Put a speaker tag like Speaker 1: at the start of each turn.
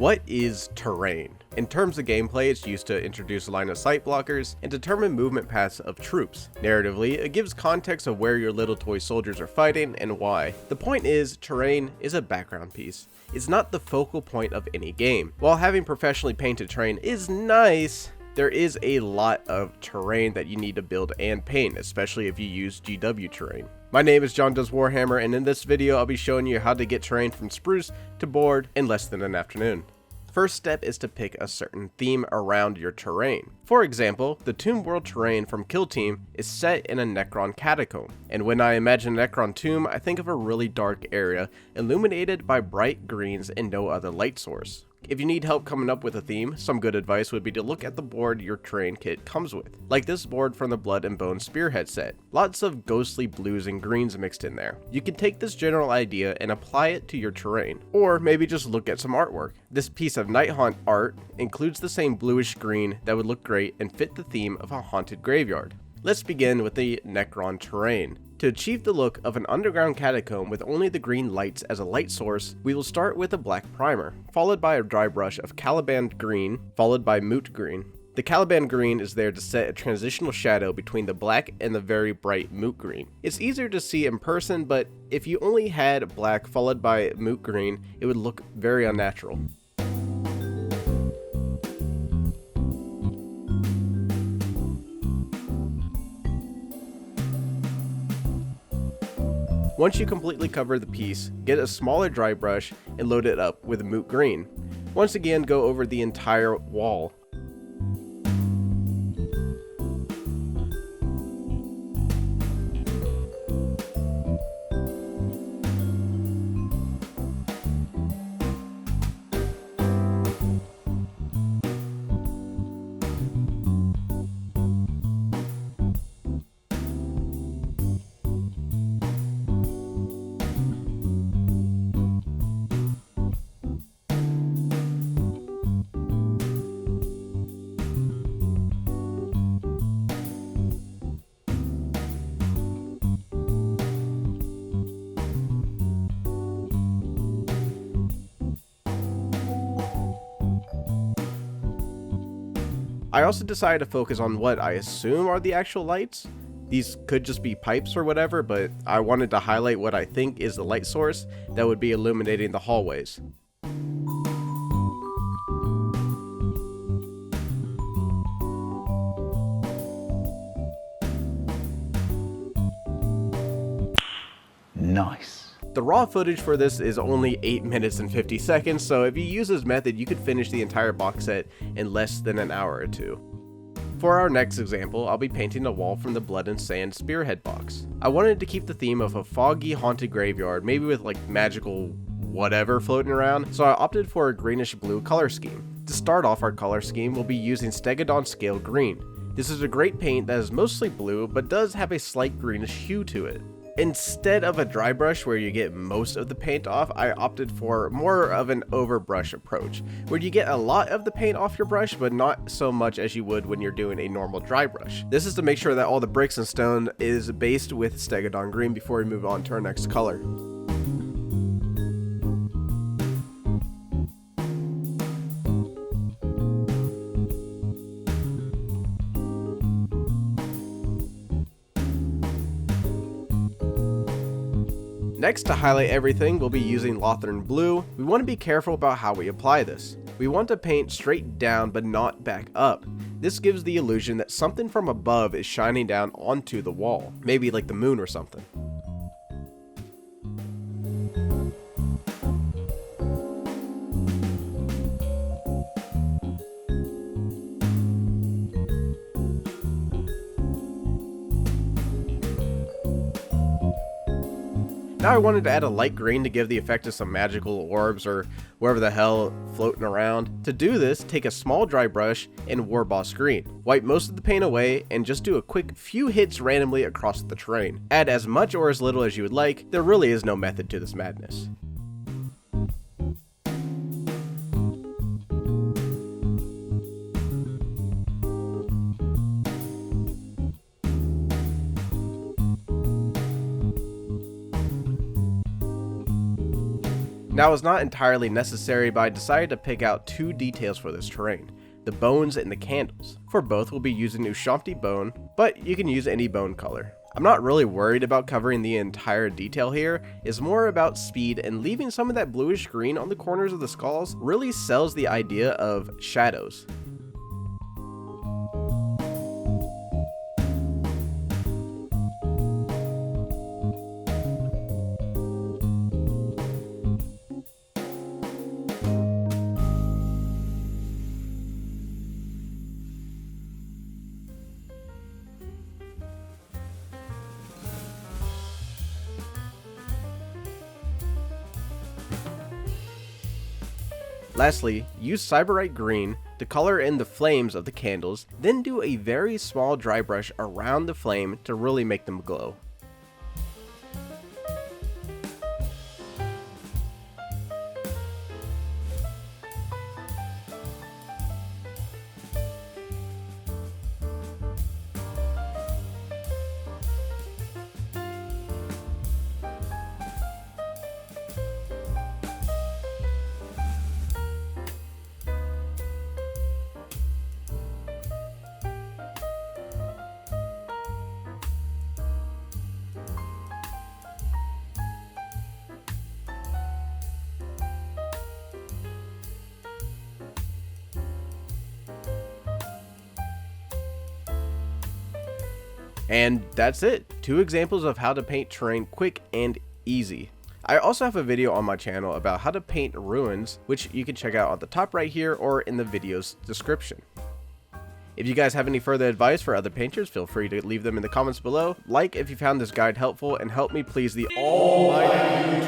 Speaker 1: What is terrain? In terms of gameplay, it's used to introduce line-of-sight blockers and determine movement paths of troops. Narratively, it gives context of where your little toy soldiers are fighting and why. The point is, terrain is a background piece. It's not the focal point of any game. While having professionally painted terrain is nice, there is a lot of terrain that you need to build and paint, especially if you use GW terrain. My name is John Does Warhammer, and in this video I'll be showing you how to get terrain from spruce to board in less than an afternoon. First step is to pick a certain theme around your terrain. For example, the Tomb World terrain from Kill Team is set in a Necron catacomb, and when I imagine Necron tomb, I think of a really dark area illuminated by bright greens and no other light source. If you need help coming up with a theme, some good advice would be to look at the board your terrain kit comes with, like this board from the Blood and Bone Spearhead set. Lots of ghostly blues and greens mixed in there. You can take this general idea and apply it to your terrain, or maybe just look at some artwork. This piece of Nighthaunt art includes the same bluish green that would look great and fit the theme of a haunted graveyard. Let's begin with the Necron terrain. To achieve the look of an underground catacomb with only the green lights as a light source, we will start with a black primer, followed by a dry brush of Caliban green, followed by Moot green. The Caliban green is there to set a transitional shadow between the black and the very bright Moot green. It's easier to see in person, but if you only had black followed by Moot green, it would look very unnatural. Once you completely cover the piece, get a smaller dry brush and load it up with Moot green. Once again, go over the entire wall. I also decided to focus on what I assume are the actual lights. These could just be pipes or whatever, but I wanted to highlight what I think is the light source that would be illuminating the hallways.
Speaker 2: Nice.
Speaker 1: The raw footage for this is only 8 minutes and 50 seconds, so if you use this method, you could finish the entire box set in less than an hour or two. For our next example, I'll be painting a wall from the Blood and Sand Spearhead box. I wanted to keep the theme of a foggy, haunted graveyard, maybe with like magical whatever floating around, so I opted for a greenish blue color scheme. To start off our color scheme, we'll be using Stegodon Scale Green. This is a great paint that is mostly blue, but does have a slight greenish hue to it. Instead of a dry brush where you get most of the paint off, I opted for more of an overbrush approach, where you get a lot of the paint off your brush, but not so much as you would when you're doing a normal dry brush. This is to make sure that all the bricks and stone is based with Stegodon Green before we move on to our next color. Next, to highlight everything, we'll be using Lothern Blue. We want to be careful about how we apply this. We want to paint straight down but not back up. This gives the illusion that something from above is shining down onto the wall, maybe like the moon or something. Now I wanted to add a light green to give the effect of some magical orbs or wherever the hell floating around. To do this, take a small dry brush and Warboss green. Wipe most of the paint away and just do a quick few hits randomly across the terrain. Add as much or as little as you would like. There really is no method to this madness. Now, it's not entirely necessary, but I decided to pick out 2 details for this terrain: the bones and the candles. For both, we'll be using Ushabti bone, but you can use any bone color. I'm not really worried about covering the entire detail here. It's more about speed, and leaving some of that bluish green on the corners of the skulls really sells the idea of shadows. Lastly, use Sybarite green to color in the flames of the candles, then do a very small dry brush around the flame to really make them glow. And that's it. 2 examples of how to paint terrain quick and easy. I also have a video on my channel about how to paint ruins, which you can check out on the top right here or in the video's description. If you guys have any further advice for other painters, feel free to leave them in the comments below. Like if you found this guide helpful, and help me please the almighty